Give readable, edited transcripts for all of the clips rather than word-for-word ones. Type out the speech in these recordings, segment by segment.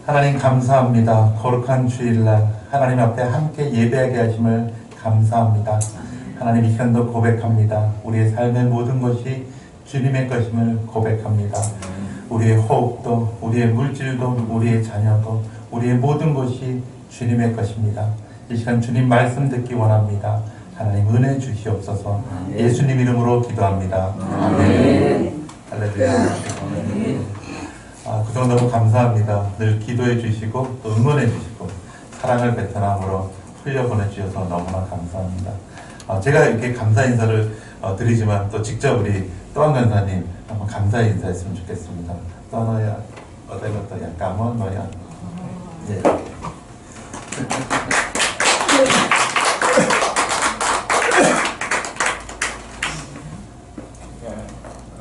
하나님 감사합니다. 거룩한 주일날 하나님 앞에 함께 예배하게 하심을 감사합니다. 하나님 이 시간도 고백합니다. 우리의 삶의 모든 것이 주님의 것임을 고백합니다. 우리의 호흡도, 우리의 물질도, 우리의 자녀도, 우리의 모든 것이 주님의 것입니다. 이 시간 주님 말씀 듣기 원합니다. 하나님 은혜 주시옵소서. 예수님 이름으로 기도합니다. 아멘. 할렐루야. 그동안 너무 감사합니다. 늘 기도해 주시고 또 응원해 주시고 사랑을 베트남으로 흘려보내주셔서 너무나 감사합니다. 제가 이렇게 감사 인사를 드리지만 또 직접 우리 또한 간사님 한번 감사 인사했으면 좋겠습니다. 또너야 어떤 것도 약간은 너야. 예.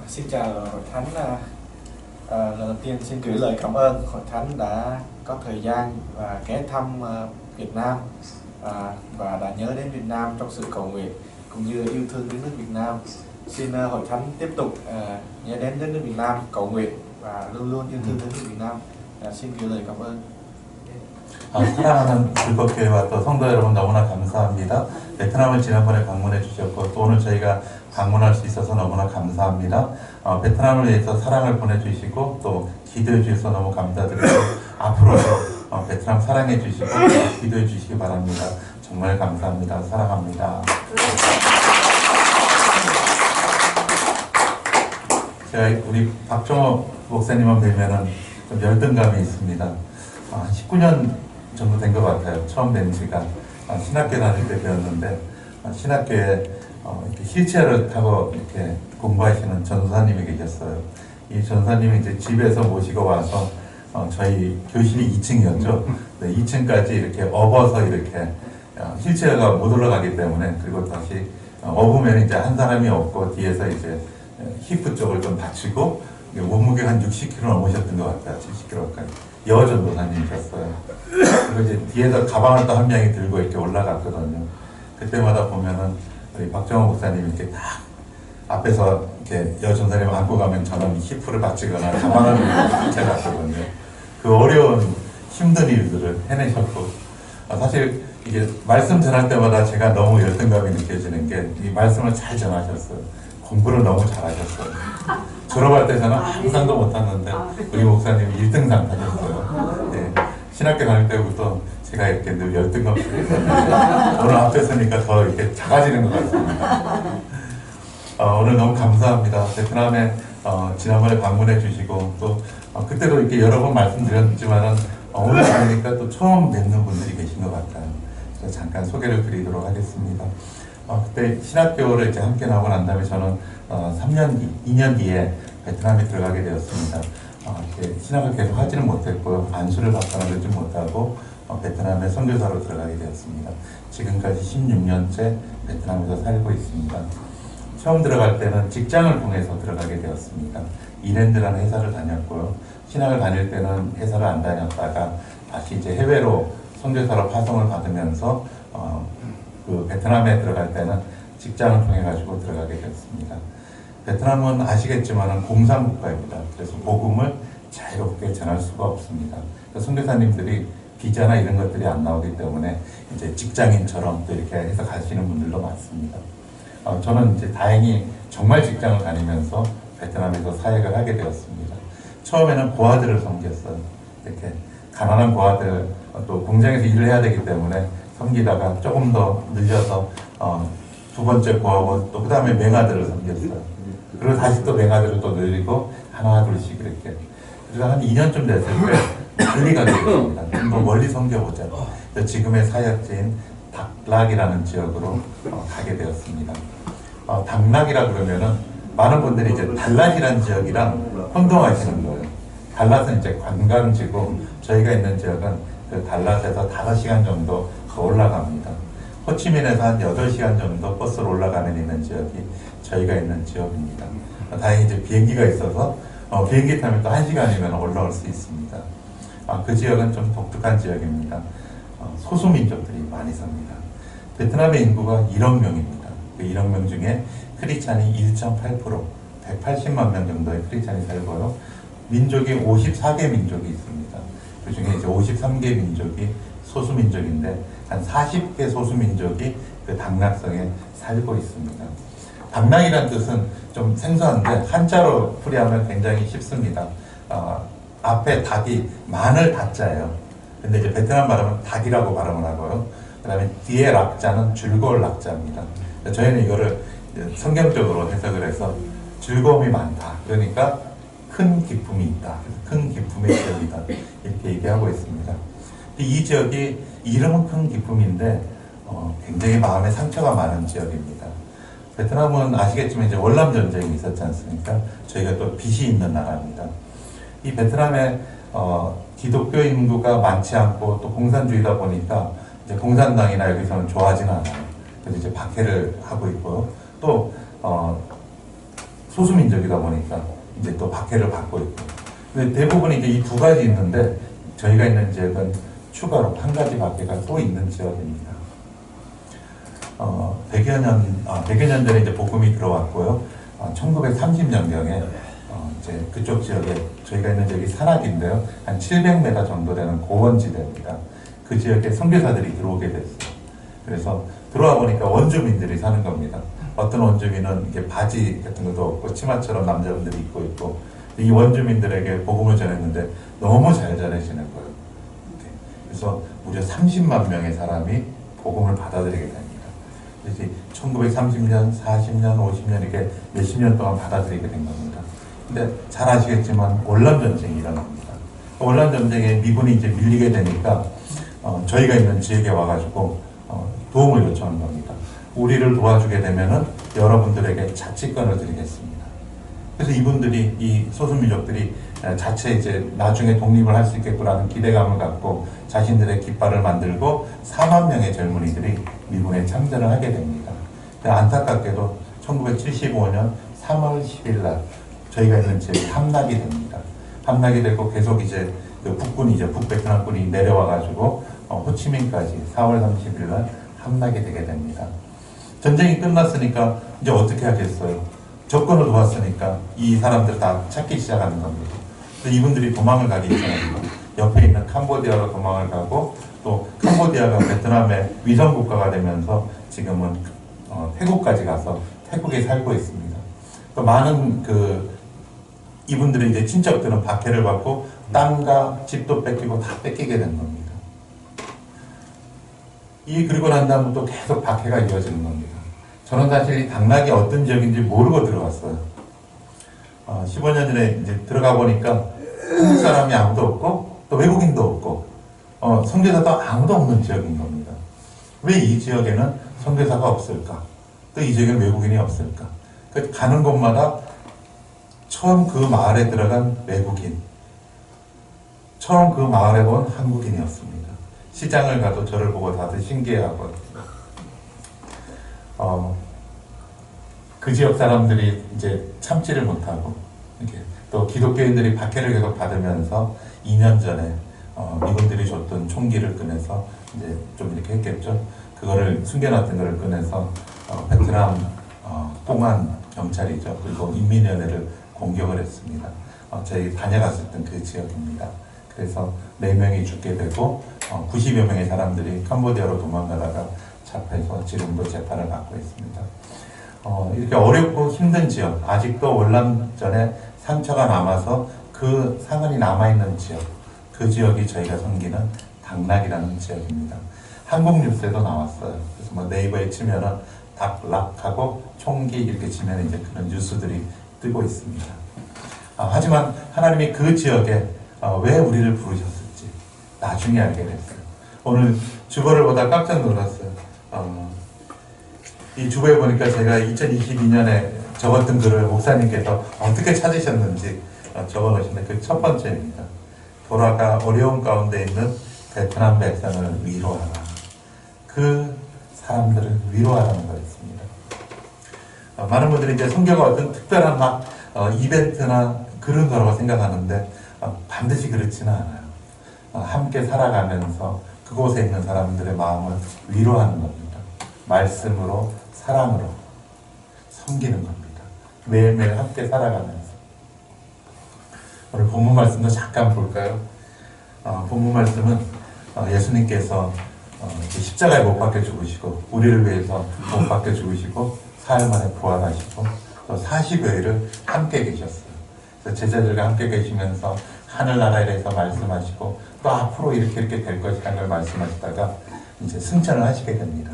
Xin chào Hội Thánh. Lần đầu tiên xin gửi lời cảm ơn Hội Thánh đã có thời gian và ghé thăm Việt Nam và đã nhớ đến Việt Nam trong sự cầu nguyện cũng như yêu thương đến nước Việt Nam. Xin Hội Thánh tiếp tục nhớ đến đất nước Việt Nam, cầu nguyện và luôn luôn yêu thương đến nước Việt Nam. Xin gửi lời cảm ơn. 사랑하는 불법교회와 또 성도 여러분 너무나 감사합니다. 베트남을 지난번에 방문해 주셨고 또 오늘 저희가 방문할 수 있어서 너무나 감사합니다. 베트남을 위해서 사랑을 보내주시고 또 기도해 주셔서 너무 감사드리고 앞으로도 베트남 사랑해 주시고 기도해 주시기 바랍니다. 정말 감사합니다. 사랑합니다. 제가 우리 박정호 목사님만 뵈면은 좀 열등감이 있습니다. 19년 정도 된 것 같아요. 처음 뵌 지가. 신학교 다닐 때 배웠는데 신학교에 이렇게 휠체어를 타고 이렇게 공부하시는 전사님이 계셨어요. 이 전사님이 이제 집에서 모시고 와서 저희 교실이 2층이었죠. 네, 2층까지 이렇게 업어서 이렇게 휠체어가 못 올라가기 때문에 그리고 다시 업으면 이제 한 사람이 없고 뒤에서 이제 히프 쪽을 좀 다치고 몸무게가 한 60kg 넘으셨던 것 같아요. 70kg까지. 여전도사님이셨어요. 그리고 이제 뒤에서 가방을 또 한 명이 들고 이렇게 올라갔거든요. 그때마다 보면은 우리 박정호 목사님이 이렇게 딱 앞에서 이렇게 여전사님 안고 가면 저는 히프를 받치거나 가방을 들고 이렇게 갔거든요. 그 어려운 힘든 일들을 해내셨고 사실 이게 말씀 전할 때마다 제가 너무 열등감이 느껴지는 게 이 말씀을 잘 전하셨어요. 공부를 너무 잘하셨어요. 졸업할 때 저는 아무 상도 못 탔는데 우리 목사님이 1등상 타셨어요. 네. 신학교 다닐 때부터 제가 이렇게 늘 열등감 속에 있었는데 오늘 앞에 서니까 더 이렇게 작아지는 것 같습니다. 오늘 너무 감사합니다. 베트남에 지난번에 방문해 주시고 또 그때도 이렇게 여러 번 말씀드렸지만은 오늘 보니까 또 처음 뵙는 분들이 계신 것 같아요. 그래서 잠깐 소개를 드리도록 하겠습니다. 그때 신학교를 이제 함께 나오고 난 다음에 저는 2년 뒤에 베트남에 들어가게 되었습니다. 이렇게 신학을 계속 하지는 못했고요. 안수를 받거나 그러지 못하고 베트남에 선교사로 들어가게 되었습니다. 지금까지 16년째 베트남에서 살고 있습니다. 처음 들어갈 때는 직장을 통해서 들어가게 되었습니다. 이랜드라는 회사를 다녔고요. 신학을 다닐 때는 회사를 안 다녔다가 다시 이제 해외로 선교사로 파송을 받으면서 그 베트남에 들어갈 때는 직장을 통해 가지고 들어가게 되었습니다. 베트남은 아시겠지만 공산국가입니다. 그래서 복음을 자유롭게 전할 수가 없습니다. 선교사님들이 비자나 이런 것들이 안 나오기 때문에 이제 직장인처럼 또 이렇게 해서 가시는 분들도 많습니다. 저는 이제 다행히 정말 직장을 다니면서 베트남에서 사역을 하게 되었습니다. 처음에는 고아들을 섬겼어요. 이렇게 가난한 고아들 또 공장에서 일을 해야 되기 때문에 섬기다가 조금 더 늘려서 두 번째 고아고 또 그 다음에 맹아들을 섬겼어요. 그리고 다시 또 맹아들을 또 늘리고 하나 둘씩 이렇게. 그래서 한 2년쯤 됐을 때 멀리 가게 됐습니다. 좀 더 멀리 섬겨보자. 지금의 사역지인 닥락이라는 지역으로 가게 되었습니다. 닥락이라 그러면은 많은 분들이 이제 달랏이라는 지역이랑 혼동하시는 거예요. 달랏은 이제 관광지고 저희가 있는 지역은 그 달랏에서 5시간 정도 올라갑니다. 호치민에서 한 8시간 정도 버스로 올라가면 있는 지역이 저희가 있는 지역입니다. 다행히 이제 비행기가 있어서 비행기 타면 또 1시간이면 올라올 수 있습니다. 그 지역은 좀 독특한 지역입니다. 소수민족들이 많이 삽니다. 베트남의 인구가 1억 명입니다. 그 1억 명 중에 크리스찬이 1.8%, 180만 명 정도의 크리스찬이 살고요. 민족이 54개 민족이 있습니다. 그 중에 이제 53개 민족이 소수민족인데 한 40개 소수민족이 그 당락성에 살고 있습니다. 당락이란 뜻은 좀 생소한데 한자로 풀이하면 굉장히 쉽습니다. 앞에 닭이 마늘 닭자예요. 근데 이제 베트남 발음은 닭이라고 발음을 하고요. 그 다음에 뒤에 락자는 즐거울 락자입니다. 저희는 이거를 성경적으로 해석을 해서 즐거움이 많다. 그러니까 큰 기쁨이 있다. 큰 기쁨의 지역이다. 이렇게 얘기하고 있습니다. 이 지역이 이름은 큰 기쁨인데 굉장히 마음에 상처가 많은 지역입니다. 베트남은 아시겠지만 이제 월남 전쟁이 있었지 않습니까? 저희가 또 빚이 있는 나라입니다. 이 베트남에 기독교 인구가 많지 않고 또 공산주의다 보니까 이제 공산당이나 여기서는 좋아하지는 않아요. 그래서 이제 박해를 하고 있고요. 또 소수민족이다 보니까 이제 또 박해를 받고 있고. 근데 대부분 이제 이 두 가지 있는데 저희가 있는 지역은 추가로 한 가지 박해가 또 있는 지역입니다. 100여 년 전에 이제 복음이 들어왔고요. 1930년경에 이제 그쪽 지역에 저희가 있는 지역이 산악인데요. 한 700m 정도 되는 고원지대입니다. 그 지역에 선교사들이 들어오게 됐어요. 그래서 들어와 보니까 원주민들이 사는 겁니다. 어떤 원주민은 이렇게 바지 같은 것도 없고 치마처럼 남자분들이 입고 있고 이 원주민들에게 복음을 전했는데 너무 잘 전해지는 거예요. 그래서 무려 30만 명의 사람이 복음을 받아들이게 됩니다. 그래서 1930년, 40년, 50년 이렇게 몇십 년 동안 받아들이게 된 겁니다. 근데 잘 아시겠지만 월남전쟁이 일어납니다. 월남전쟁에 미군이 이제 밀리게 되니까 저희가 있는 지역에 와가지고 도움을 요청한 겁니다. 우리를 도와주게 되면은 여러분들에게 자치권을 드리겠습니다. 그래서 이분들이 이 소수민족들이 자체 이제 나중에 독립을 할 수 있겠구나는 기대감을 갖고 자신들의 깃발을 만들고 4만 명의 젊은이들이 미군에 참전을 하게 됩니다. 안타깝게도 1975년 3월 10일 날 저희가 있는 지역이 함락이 됩니다. 함락이 되고 계속 이제 그 북군이 이제 북베트남군이 내려와가지고 호치민까지 4월 30일 날 함락이 되게 됩니다. 전쟁이 끝났으니까 이제 어떻게 하겠어요? 적군을 도왔으니까 이 사람들 다 찾기 시작하는 겁니다. 이분들이 도망을 가기 시작합니다. 옆에 있는 캄보디아로 도망을 가고 또 캄보디아가 베트남의 위성 국가가 되면서 지금은 태국까지 가서 태국에 살고 있습니다. 또 많은 이분들이 이제 친척들은 박해를 받고 땅과 집도 뺏기고 다 뺏기게 된 겁니다. 그리고 난 다음에 또 계속 박해가 이어지는 겁니다. 저는 사실 이 당락이 어떤 지역인지 모르고 들어갔어요. 15년 전에 이제 들어가 보니까 한국 사람이 아무도 없고 또 외국인도 없고 선교사도 아무도 없는 지역인 겁니다. 왜 이 지역에는 선교사가 없을까? 또 이 지역에는 외국인이 없을까? 가는 곳마다 처음 그 마을에 들어간 외국인, 처음 그 마을에 본 한국인이었습니다. 시장을 가도 저를 보고 다들 신기해하고 그 지역 사람들이 이제 참지를 못하고 이렇게 또 기독교인들이 박해를 계속 받으면서 2년 전에 미군들이 줬던 총기를 꺼내서 이제 좀 이렇게 했겠죠. 그거를 숨겨놨던 거를 꺼내서 베트남 공안 경찰이죠. 그리고 인민위원회를 공격을 했습니다. 저희 다녀갔었던 그 지역입니다. 그래서 4명이 죽게 되고 90여 명의 사람들이 캄보디아로 도망가다가 잡혀서 지금도 재판을 받고 있습니다. 이렇게 어렵고 힘든 지역, 아직도 월남전에 상처가 남아서 그 상흔이 남아있는 지역, 그 지역이 저희가 섬기는 당락이라는 지역입니다. 한국 뉴스에도 나왔어요. 그래서 뭐 네이버에 치면은 닭락하고 총기 이렇게 치면 이제 그런 뉴스들이 뜨고 있습니다. 하지만 하나님이 그 지역에 왜 우리를 부르셨을지 나중에 알게 됐어요. 오늘 주보를 보다 깜짝 놀랐어요. 이 주보에 보니까 제가 2022년에 적었던 글을 목사님께서 어떻게 찾으셨는지 적어놓으신데 그 첫 번째입니다. 돌아가 어려운 가운데 있는 베트남 백성을 위로하라. 그 사람들을 위로하라는 거였습니다. 많은 분들이 이제 선교가 어떤 특별한 이벤트나 그런 거라고 생각하는데 반드시 그렇지는 않아요. 함께 살아가면서 그곳에 있는 사람들의 마음을 위로하는 겁니다. 말씀으로, 사랑으로 섬기는 겁니다. 매일매일 함께 살아가면서. 오늘 본문 말씀도 잠깐 볼까요? 본문 말씀은 예수님께서 십자가에 못 박혀 죽으시고 우리를 위해서 못 박혀 죽으시고 사흘 만에 부활하시고 또 40여일을 함께 계셨어요. 그래서 제자들과 함께 계시면서 하늘나라에 대해서 말씀하시고 또 앞으로 이렇게 될 것이라는 걸 말씀하시다가 이제 승천을 하시게 됩니다.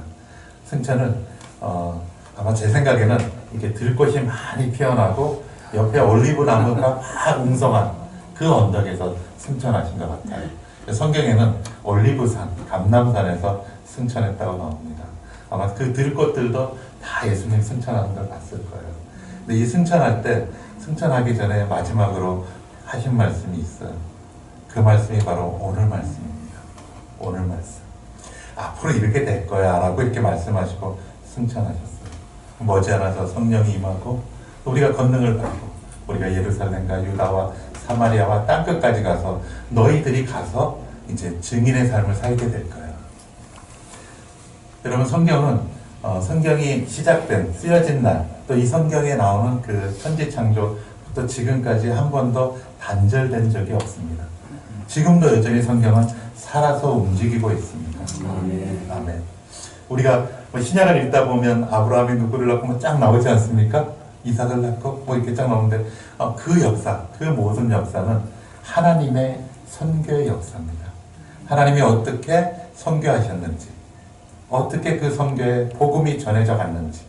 승천은 아마 제 생각에는 이렇게 들꽃이 많이 피어나고 옆에 올리브 나무가 막 웅성한 그 언덕에서 승천하신 것 같아요. 성경에는 올리브산, 감람산에서 승천했다고 나옵니다. 아마 그 들꽃들도 다 예수님 승천하는 걸 봤을 거예요. 근데 이 승천할 때, 승천하기 전에 마지막으로 하신 말씀이 있어요. 그 말씀이 바로 오늘 말씀입니다. 오늘 말씀. 앞으로 이렇게 될 거야 라고 이렇게 말씀하시고 승천하셨어요. 머지않아서 성령이 임하고 우리가 권능을 받고 우리가 예루살렘과 유다와 사마리아와 땅끝까지 가서 너희들이 가서 이제 증인의 삶을 살게 될 거예요. 여러분 성경은 성경이 시작된 쓰여진 날 또 이 성경에 나오는 그 천지창조부터 지금까지 한 번도 단절된 적이 없습니다. 지금도 여전히 성경은 살아서 움직이고 있습니다. 아멘. 우리가 신약을 읽다 보면 아브라함이 누구를 낳고 쫙 나오지 않습니까? 이삭을 낳고 이렇게 쫙 나오는데 그 역사, 그 모든 역사는 하나님의 선교의 역사입니다. 하나님이 어떻게 선교하셨는지, 어떻게 그 선교에 복음이 전해져 갔는지.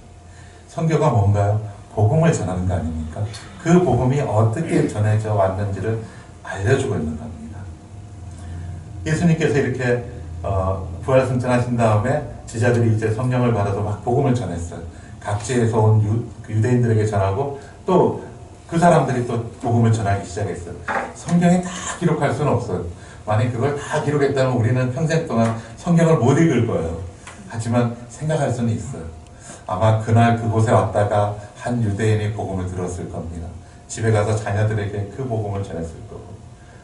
선교가 뭔가요? 복음을 전하는 거 아닙니까? 그 복음이 어떻게 전해져 왔는지를 알려주고 있는 겁니다. 예수님께서 이렇게 부활승천하신 다음에 제자들이 이제 성령을 받아서 막 복음을 전했어요. 각지에서 온 유대인들에게 전하고 또 그 사람들이 또 복음을 전하기 시작했어요. 성경에 다 기록할 수는 없어요. 만약 그걸 다 기록했다면 우리는 평생 동안 성경을 못 읽을 거예요. 하지만 생각할 수는 있어요. 아마 그날 그곳에 왔다가 한 유대인이 복음을 들었을 겁니다. 집에 가서 자녀들에게 그 복음을 전했을 거고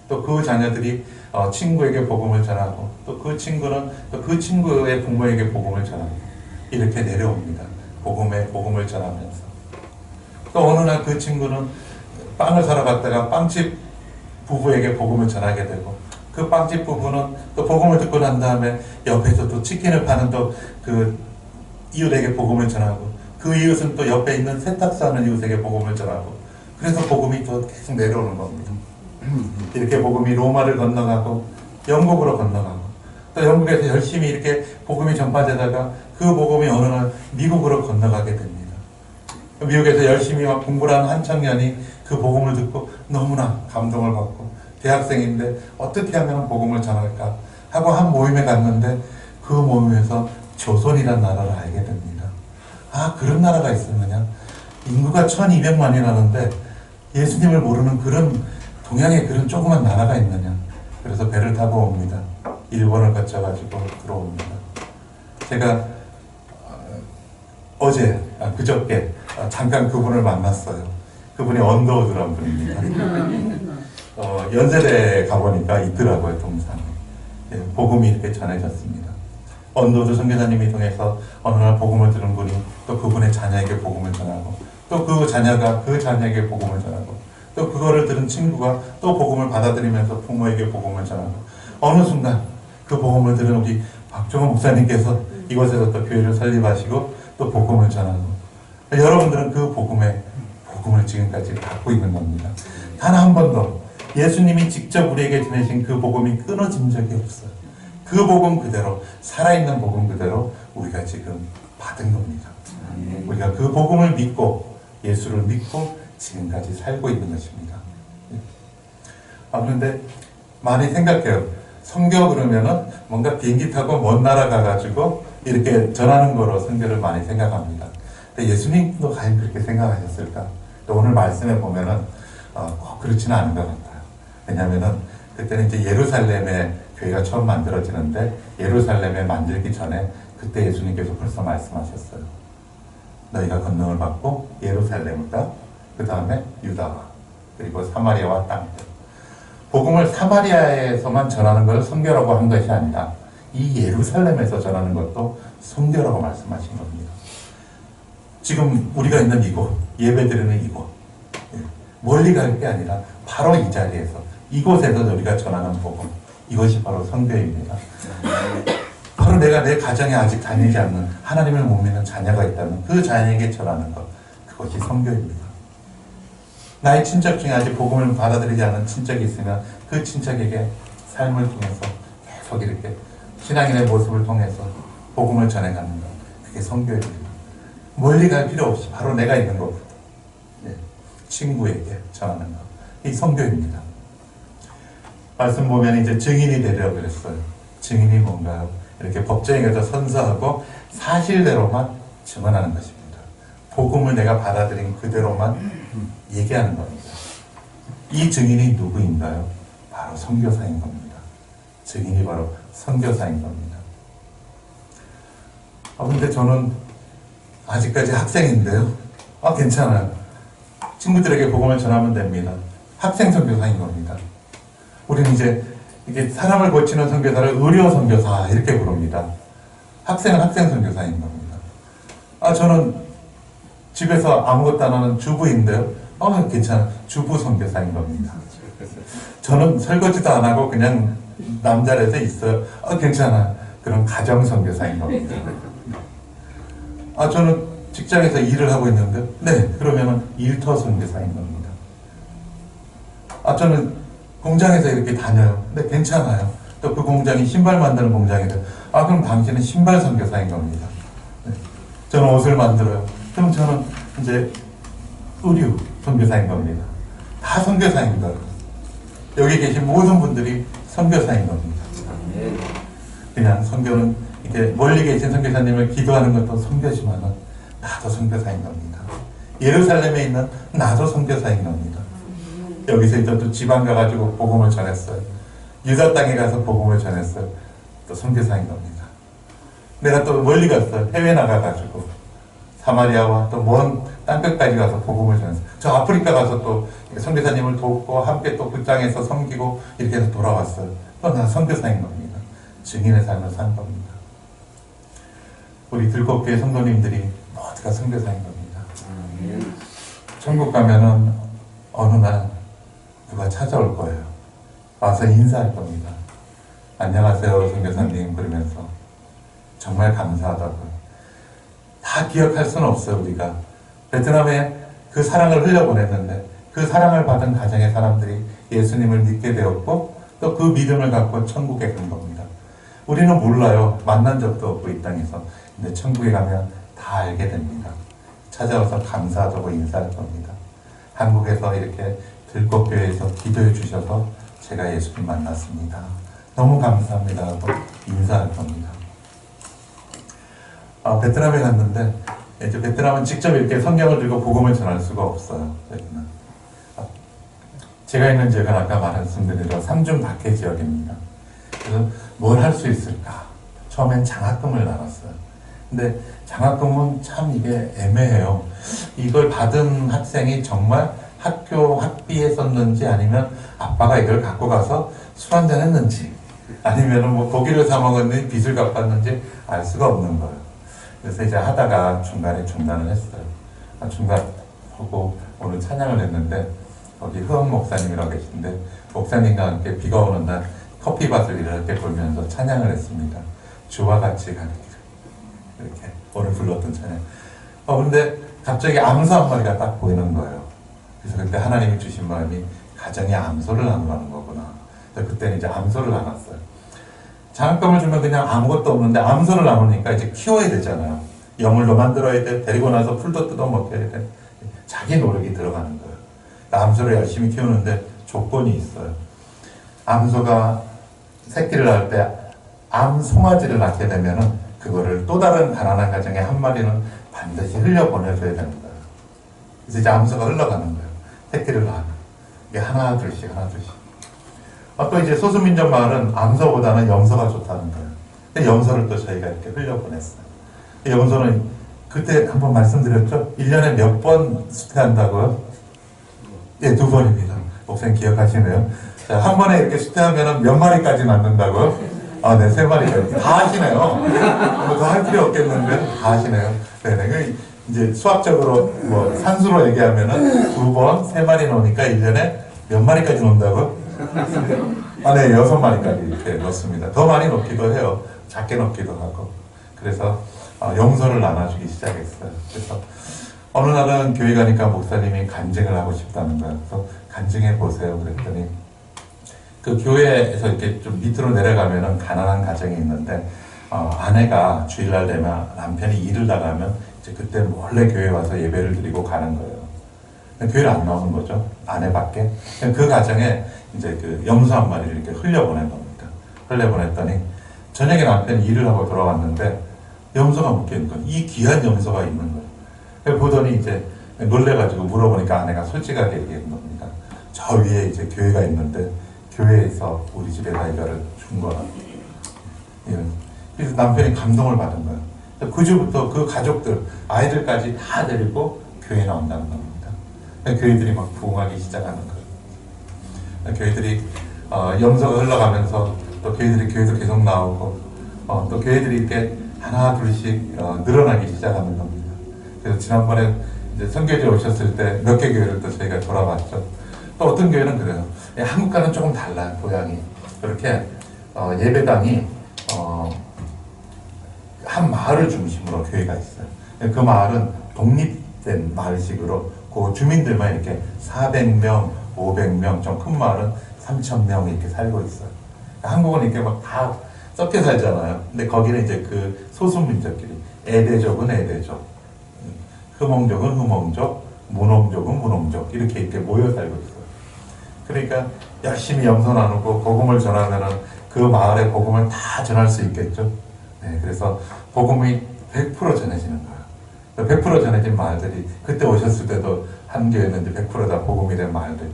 또 그 자녀들이 친구에게 복음을 전하고 또 그 친구는 또 그 친구의 부모에게 복음을 전하고 이렇게 내려옵니다. 복음을 전하면서 또 어느 날 그 친구는 빵을 사러 갔다가 빵집 부부에게 복음을 전하게 되고 그 빵집 부부는 또 복음을 듣고 난 다음에 옆에서 또 치킨을 파는 또 그 이웃에게 복음을 전하고 그 이웃은 또 옆에 있는 세탁소 하는 이웃에게 복음을 전하고 그래서 복음이 또 계속 내려오는 겁니다. 이렇게 복음이 로마를 건너가고 영국으로 건너가고 또 영국에서 열심히 이렇게 복음이 전파되다가 그 복음이 어느 날 미국으로 건너가게 됩니다. 미국에서 열심히 막 공부를 하는 한 청년이 그 복음을 듣고 너무나 감동을 받고 대학생인데 어떻게 하면 복음을 전할까 하고 한 모임에 갔는데 그 모임에서 조선이라는 나라를 알게 됩니다. 아, 그런 나라가 있었느냐? 인구가 1200만이라는데 예수님을 모르는 그런 동양에 그런 조그만 나라가 있느냐? 그래서 배를 타고 옵니다. 일본을 거쳐가지고 들어옵니다. 제가 그저께 잠깐 그분을 만났어요. 그분이 언더우드라는 분입니다. 연세대에 가보니까 있더라고요, 동산에. 예, 복음이 이렇게 전해졌습니다. 언더우드 선교사님이 통해서 어느 날 복음을 들은 분이 또 그분의 자녀에게 복음을 전하고 또 그 자녀가 그 자녀에게 복음을 전하고 또 그거를 들은 친구가 또 복음을 받아들이면서 부모에게 복음을 전하고 어느 순간 그 복음을 들은 우리 박종호 목사님께서 이곳에서 또 교회를 설립하시고 또 복음을 전하고 여러분들은 그 복음을 지금까지 갖고 있는 겁니다. 단 한 번도 예수님이 직접 우리에게 전해신 그 복음이 끊어진 적이 없어요. 그 복음 그대로 살아있는 복음 그대로 우리가 지금 받은 겁니다. 우리가 그 복음을 믿고 예수를 믿고 지금까지 살고 있는 것입니다. 그런데 많이 생각해요. 선교 그러면은 뭔가 비행기 타고 먼 나라 가가지고 이렇게 전하는 거로 선교를 많이 생각합니다. 근데 예수님도 과연 그렇게 생각하셨을까? 또 오늘 말씀에 보면은 꼭 그렇지는 않은 것 같아요. 왜냐하면은 그때는 이제 예루살렘에 교회가 처음 만들어지는데 예루살렘에 만들기 전에 그때 예수님께서 벌써 말씀하셨어요. 너희가 권능을 받고 예루살렘과 그 다음에 유다와 그리고 사마리아와 땅끝. 복음을 사마리아에서만 전하는 것을 선교라고 한 것이 아니라 이 예루살렘에서 전하는 것도 선교라고 말씀하신 겁니다. 지금 우리가 있는 이곳, 예배드리는 이곳, 멀리 갈 게 아니라 바로 이 자리에서 이곳에서 우리가 전하는 복음, 이것이 바로 선교입니다. 바로 내가 내 가정에 아직 다니지 않는 하나님을 못 믿는 자녀가 있다면 그 자녀에게 전하는 것, 그것이 선교입니다. 나의 친척 중에 아직 복음을 받아들이지 않은 친척이 있으면 그 친척에게 삶을 통해서 계속 이렇게 신앙인의 모습을 통해서 복음을 전해가는 것, 그게 선교입니다. 멀리 갈 필요 없이 바로 내가 있는 곳, 친구에게 전하는 것, 이 선교입니다. 말씀 보면 이제 증인이 되려고 그랬어요. 증인이 뭔가요? 이렇게 법정에 가서 선서하고 사실대로만 증언하는 것입니다. 복음을 내가 받아들인 그대로만 얘기하는 겁니다. 이 증인이 누구인가요? 바로 선교사인 겁니다. 증인이 바로 선교사인 겁니다. 근데 저는 아직까지 학생인데요. 괜찮아요. 친구들에게 복음을 전하면 됩니다. 학생 선교사인 겁니다. 우리는 이제 이게 사람을 고치는 선교사를 의료 선교사 이렇게 부릅니다. 학생은 학생 선교사인 겁니다. 저는 집에서 아무것도 안 하는 주부인데요. 괜찮아. 주부 선교사인 겁니다. 저는 설거지도 안 하고 그냥 남자라서 있어요. 괜찮아. 그럼 가정 선교사인 겁니다. 저는 직장에서 일을 하고 있는데, 네, 그러면은 일터 선교사인 겁니다. 저는 공장에서 이렇게 다녀요. 근데 괜찮아요. 또 그 공장이 신발 만드는 공장이래요. 그럼 당신은 신발 선교사인 겁니다. 네. 저는 옷을 만들어요. 그럼 저는 이제 의류 선교사인 겁니다. 다 선교사인 거예요. 여기 계신 모든 분들이 선교사인 겁니다. 그냥 선교는 이렇게 멀리 계신 선교사님을 기도하는 것도 선교지만은 나도 선교사인 겁니다. 예루살렘에 있는 나도 선교사인 겁니다. 여기서 이제 또 지방 가가지고 복음을 전했어요. 유다 땅에 가서 복음을 전했어요. 또 선교사인 겁니다. 내가 또 멀리 갔어요. 해외 나가가지고 사마리아와 또 먼 땅끝까지 가서 복음을 전했어요. 저 아프리카 가서 또 선교사님을 돕고 함께 또 그 땅에서 섬기고 이렇게 해서 돌아왔어요. 또 나 선교사인 겁니다. 증인의 삶을 산 겁니다. 우리 들꽃교회 성도님들이 모두가 선교사인 겁니다. 천국 가면은 어느 날 누가 찾아올 거예요. 와서 인사할 겁니다. 안녕하세요 선교사님 그러면서 정말 감사하다고요. 다 기억할 수는 없어요. 우리가 베트남에 그 사랑을 흘려보냈는데 그 사랑을 받은 가정의 사람들이 예수님을 믿게 되었고 또 그 믿음을 갖고 천국에 간 겁니다. 우리는 몰라요. 만난 적도 없고 이 땅에서. 근데 천국에 가면 다 알게 됩니다. 찾아와서 감사하다고 인사할 겁니다. 한국에서 이렇게 들꽃교회에서 기도해 주셔서 제가 예수님 만났습니다. 너무 감사합니다 하고 인사할 겁니다. 베트남에 갔는데 이제 베트남은 직접 이렇게 성경을 들고 복음을 전할 수가 없어요. 여기는. 제가 있는 지역은 아까 말씀드린 대로 삼중 박해 지역입니다. 그래서 뭘 할 수 있을까? 처음엔 장학금을 나눴어요. 근데 장학금은 참 이게 애매해요. 이걸 받은 학생이 정말 학교 학비에 썼는지 아니면 아빠가 이걸 갖고 가서 술 한잔 했는지 아니면 뭐 고기를 사 먹었는지 빚을 갚았는지 알 수가 없는 거예요. 그래서 이제 하다가 중간에 중단을 했어요. 중단하고 오늘 찬양을 했는데 거기 흐엉 목사님이라고 계신데 목사님과 함께 비가 오는 날 커피밭을 이렇게 돌면서 찬양을 했습니다. 주와 같이 가는 길. 이렇게 오늘 불렀던 찬양. 근데 갑자기 암소 한 마리가 딱 보이는 거예요. 그래서 그때 하나님이 주신 마음이 가정에 암소를 나누라는 거구나. 그때는 이제 암소를 나눴어요. 장학금을 주면 그냥 아무것도 없는데 암소를 나누니까 이제 키워야 되잖아요. 여물도 만들어야 돼. 데리고 나서 풀도 뜯어 먹여야 돼. 자기 노력이 들어가는 거예요. 암소를 열심히 키우는데 조건이 있어요. 암소가 새끼를 낳을 때 암송아지를 낳게 되면은 그거를 또 다른 가난한 가정에 한 마리는 반드시 흘려보내줘야 되는 거예요. 그래서 이제 암소가 흘러가는 거예요. 새끼를 낳으면. 이게 하나 둘씩 하나 둘씩. 또 이제 소수민족 마을은 암소보다는 염소가 좋다는 거예요. 근데 염소를 또 저희가 이렇게 흘려보냈어요. 염소는 그때 한번 말씀드렸죠? 1년에 몇 번 수태한다고요? 예, 2번입니다. 목사님 기억하시네요. 자, 한 번에 이렇게 수태하면 몇 마리까지 낳는다고요? 네, 3마리까지. 다 하시네요. 뭐 더 할 필요 없겠는데, 다 하시네요. 네네. 이제 수학적으로, 산수로 얘기하면은 2번, 3마리 놓으니까 1년에 몇 마리까지 놓는다고요? 안에 6마리까지 이렇게 넣습니다. 더 많이 넣기도 해요. 작게 넣기도 하고. 그래서 용서를 나눠주기 시작했어요. 그래서 어느 날은 교회 가니까 목사님이 간증을 하고 싶다는 거예요. 그래서 간증해 보세요. 그랬더니 그 교회에서 이렇게 좀 밑으로 내려가면은 가난한 가정이 있는데 아내가 주일날 되면 남편이 일을 나가면 이제 그때 몰래 교회 와서 예배를 드리고 가는 거예요. 교회를 안 나오는 거죠. 아내밖에. 그 가정에 이제 그 염소 한 마리를 이렇게 흘려보낸 겁니다. 흘려보냈더니 저녁에 남편이 일을 하고 돌아왔는데 염소가 묶여 있는 거예요. 이 귀한 염소가 있는 거예요. 보더니 이제 놀래가지고 물어보니까 아내가 솔직하게 얘기한 겁니다. 저 위에 이제 교회가 있는데 교회에서 우리 집에다 이거를 준 거라. 그래서 남편이 감동을 받은 거예요. 그 주부터 그 가족들, 아이들까지 다 데리고 교회에 나온다는 겁니다. 교회들이 막 부흥하기 시작하는 거예요. 교회들이 염소가 흘러가면서 또 교회들이 교회도 계속 나오고 또 교회들이 이렇게 하나 둘씩 늘어나기 시작하는 겁니다. 그래서 지난번에 이제 선교제 오셨을 때 몇 개 교회를 또 저희가 돌아봤죠. 또 어떤 교회는 그래요. 한국과는 조금 달라요, 모양이. 그렇게 예배당이 한 마을을 중심으로 교회가 있어요. 그 마을은 독립된 마을식으로 그 주민들만 이렇게 400명, 500명, 좀 큰 마을은 3,000명 이렇게 살고 있어요. 한국은 이렇게 막 다 섞여 살잖아요. 근데 거기는 이제 그 소수민족끼리 에대족은 에대족, 흠옹족은 흠옹족, 문홍족은 문홍족 이렇게 모여 살고 있어요. 그러니까 열심히 염소 나누고 복음을 전하면은 그 마을에 복음을 다 전할 수 있겠죠. 네, 그래서 복음이 100% 전해지는 거예요. 100% 전해진 마을들이 그때 오셨을 때도 한 교회는 이제 100%다 복음이 된 마을들이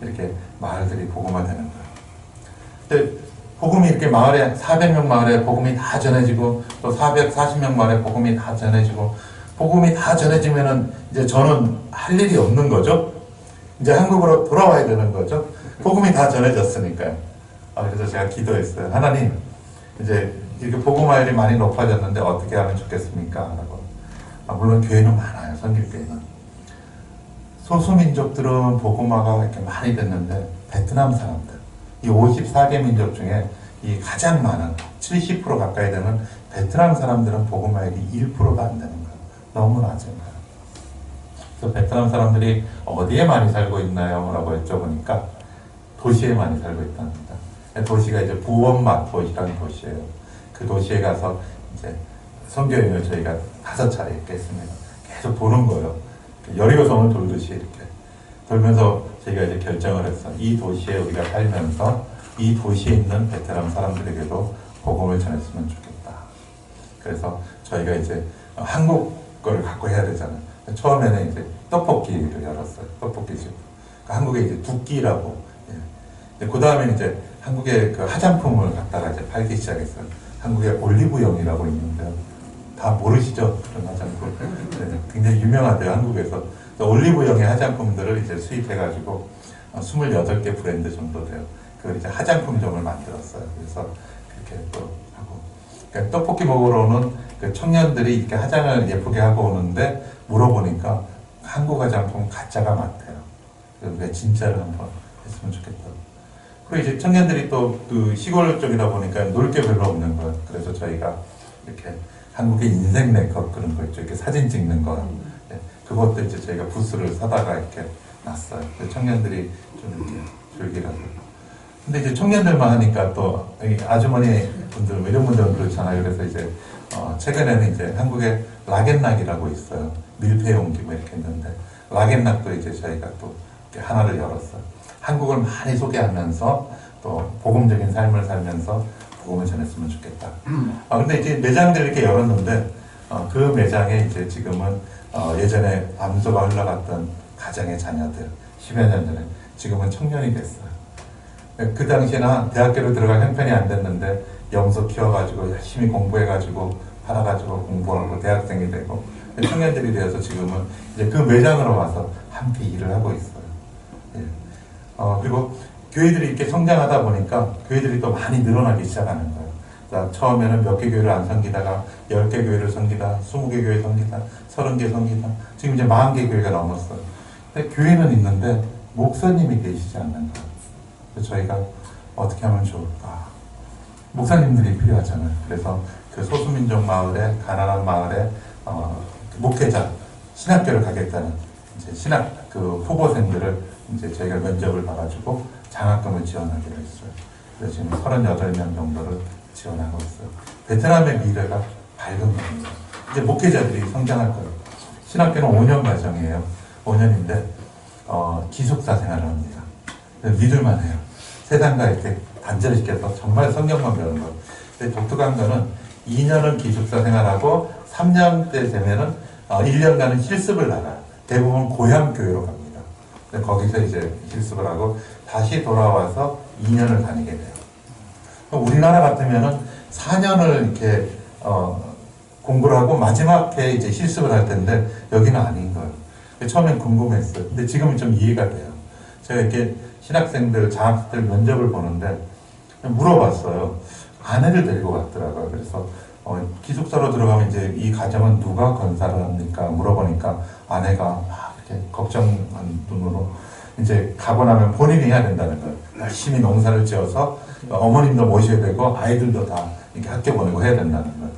이렇게 마을들이 복음화되는 거예요. 근데 복음이 이렇게 마을에 400명 마을에 복음이 다 전해지고 또 440명 마을에 복음이 다 전해지고 복음이 다 전해지면은 이제 저는 할 일이 없는 거죠. 이제 한국으로 돌아와야 되는 거죠. 복음이 다 전해졌으니까요. 그래서 제가 기도했어요. 하나님, 이제 이렇게 복음화율이 많이 높아졌는데 어떻게 하면 좋겠습니까? 라고. 물론 교회는 많아요. 선교교회는. 소수민족들은 복음화가 이렇게 많이 됐는데 베트남 사람들, 이 54개 민족 중에 이 가장 많은 70% 가까이 되는 베트남 사람들은 복음화율이 1%가 안 되는 거예요. 너무 낮은 거예요. 그래서 베트남 사람들이 어디에 많이 살고 있나요? 라고 여쭤보니까 도시에 많이 살고 있답니다. 도시가 이제 부원마토이라는 도시예요. 그 도시에 가서 이제 선교여행을 저희가 5차례 이렇게 했습니다. 계속 도는 거예요. 여리고성을 돌듯이 이렇게 돌면서 저희가 이제 결정을 했어. 이 도시에 우리가 살면서 이 도시에 있는 베트남 사람들에게도 복음을 전했으면 좋겠다. 그래서 저희가 이제 한국 거를 갖고 해야 되잖아요. 처음에는 이제 떡볶이를 열었어요. 떡볶이집. 한국에 이제 두끼라고. 그 다음에 이제 한국의 그 화장품을 갖다가 이제 팔기 시작했어요. 한국에 올리브영이라고 있는데요. 다 모르시죠? 그런 화장품. 네, 굉장히 유명하대요, 한국에서. 올리브영의 화장품들을 이제 수입해가지고 28개 브랜드 정도 돼요. 그걸 이제 화장품점을 만들었어요. 그래서 그렇게 또 하고. 그러니까 떡볶이 먹으러 오는 그 청년들이 이렇게 화장을 예쁘게 하고 오는데 물어보니까 한국 화장품 가짜가 많대요. 왜 진짜를 한번 했으면 좋겠다고. 그리고 이제 청년들이 또 그 시골 쪽이다 보니까 놀 게 별로 없는 거예요. 그래서 저희가 이렇게 한국의 인생 네컷 그런 거 있죠. 이렇게 사진 찍는 거. 네. 그것도 이제 저희가 부스를 사다가 이렇게 놨어요. 청년들이 좀 이렇게 즐기라고. 근데 이제 청년들만 하니까 또 아주머니 분들, 이런 분들은 그렇잖아요. 그래서 이제 최근에는 이제 한국에 락앤락이라고 있어요. 밀폐 용기 뭐 이렇게 있는데 락앤락도 이제 저희가 또 이렇게 하나를 열었어요. 한국을 많이 소개하면서 또 복음적인 삶을 살면서 복음을 전했으면 좋겠다. 근데 이제 매장들 이렇게 열었는데 그 매장에 이제 지금은 예전에 암소가 흘러갔던 가정의 자녀들 10여 년 전에 지금은 청년이 됐어요. 그 당시에는 대학교를 들어갈 형편이 안 됐는데 염소 키워가지고 열심히 공부해가지고 팔아가지고 공부하고 대학생이 되고 청년들이 되어서 지금은 이제 그 매장으로 와서 함께 일을 하고 있어요. 예. 그리고 교회들이 이렇게 성장하다 보니까 교회들이 또 많이 늘어나기 시작하는 거예요. 처음에는 몇 개 교회를 안 섬기다가 10개 교회를 섬기다, 20개 교회 섬기다, 30개 섬기다, 지금 이제 40개 교회가 넘었어요. 근데 교회는 있는데 목사님이 계시지 않는 거예요. 그래서 저희가 어떻게 하면 좋을까? 목사님들이 필요하잖아요. 그래서 그 소수민족 마을에, 가난한 마을에 목회자 신학교를 가겠다는 이제 신학 그 후보생들을 이제 저희가 면접을 봐가지고 장학금을 지원하기로 했어요. 그래서 지금 38명 정도를 지원하고 있어요. 베트남의 미래가 밝은 겁니다. 이제 목회자들이 성장할 거예요. 신학교는 5년 과정이에요. 5년인데 기숙사 생활을 합니다. 믿을만 해요. 세상과 이렇게 단절시켜서 정말 성경만 배우는 거예요. 근데 독특한 거는 2년은 기숙사 생활하고 3년 때 되면은 1년간은 실습을 나가요. 대부분 고향 교회로 갑니다. 거기서 이제 실습을 하고 다시 돌아와서 2년을 다니게 돼요. 우리나라 같으면은 4년을 이렇게 공부를 하고 마지막 해 이제 실습을 할 텐데 여기는 아닌 거예요. 처음엔 궁금했어요. 근데 지금은 좀 이해가 돼요. 제가 이렇게 신학생들, 장학생들 면접을 보는데 물어봤어요. 아내를 데리고 갔더라고요. 그래서 기숙사로 들어가면 이제 이 가정은 누가 건사를 합니까? 물어보니까 아내가 막 이렇게 걱정한 눈으로 이제 가고 나면 본인이 해야 된다는 거예요. 열심히 농사를 지어서 어머님도 모셔야 되고 아이들도 다 이렇게 학교 보내고 해야 된다는 거예요.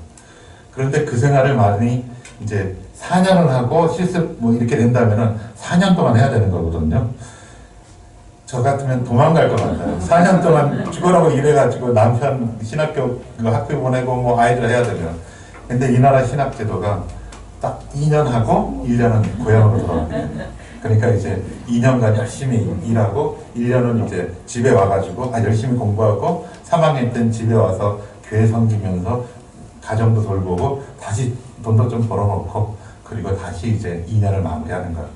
그런데 그 생활을 많이 이제 4년을 하고 실습 뭐 이렇게 된다면은 4년 동안 해야 되는 거거든요. 저 같으면 도망갈 것 같아요. 4년 동안 죽으라고 일해가지고 남편 신학교 학교 보내고 뭐 아이들 해야 되면. 근데 이 나라 신학 제도가 딱 2년 하고 1년은 고향으로 돌아갑니다. 그러니까 이제 2년간 열심히 일하고 1년은 이제 집에 와가지고 열심히 공부하고 3학년 때는 집에 와서 교회 섬기면서 가정도 돌보고 다시 돈도 좀 벌어놓고 그리고 다시 이제 2년을 마무리하는 거예요.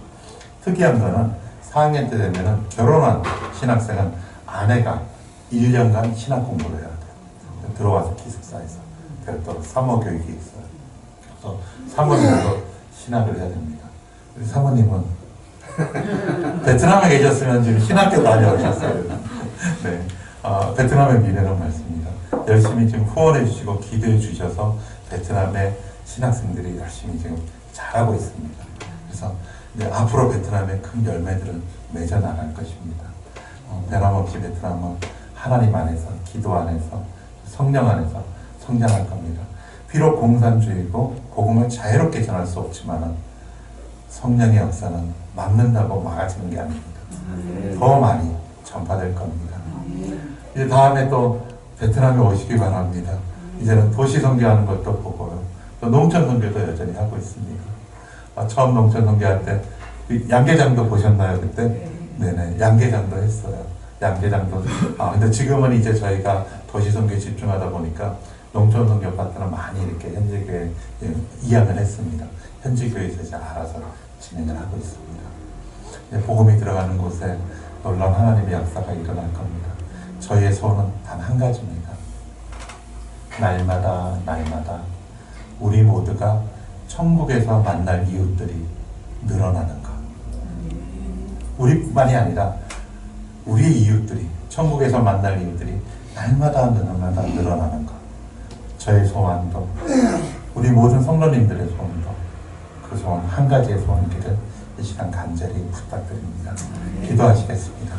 특이한 거는 4학년 때 되면은 결혼한 신학생은 아내가 1년간 신학 공부를 해야 돼요. 들어와서 기숙사에서 별도로 사모 교육이 있어요. 그래서 사모님도 신학을 해야 됩니다. 사모님은 베트남에 계셨으면 지금 신학교 다녀오셨어요. 네, 베트남의 미래는 많습니다. 열심히 지금 후원해 주시고 기도해 주셔서 베트남의 신학생들이 열심히 지금 잘하고 있습니다. 그래서 이제 앞으로 베트남의 큰 열매들을 맺어 나갈 것입니다. 변함없이 베트남은 하나님 안에서, 기도 안에서, 성령 안에서 성장할 겁니다. 비록 공산주의고 복음을 자유롭게 전할 수 없지만 성령의 역사는 막는다고 막아지는 게 아닙니다. 더 많이 전파될 겁니다. 이제 다음에 또 베트남에 오시기 바랍니다. 이제는 도시 선교하는 것도 보고요. 또 농촌 선교도 여전히 하고 있습니다. 처음 농촌 선교할 때 양계장도 보셨나요 그때? 네네, 양계장도 했어요. 양계장도. 근데 지금은 이제 저희가 도시 선교에 집중하다 보니까 농촌 선교 파트는 많이 이렇게 현지 교회 이양을 했습니다. 현지 교회에서 이제 알아서 진행을 하고 있습니다. 복음이 들어가는 곳에 놀라운 하나님의 역사가 일어날 겁니다. 저희의 소원은 단 한 가지입니다. 날마다 우리 모두가 천국에서 만날 이웃들이 늘어나는 것. 우리만이 아니라 우리 이웃들이, 천국에서 만날 이웃들이 날마다 늘어나는 것. 저의 소원도, 우리 모든 성도님들의 소원도, 그 소원 한 가지의 소원이기를 이 시간 간절히 부탁드립니다. 기도하시겠습니다.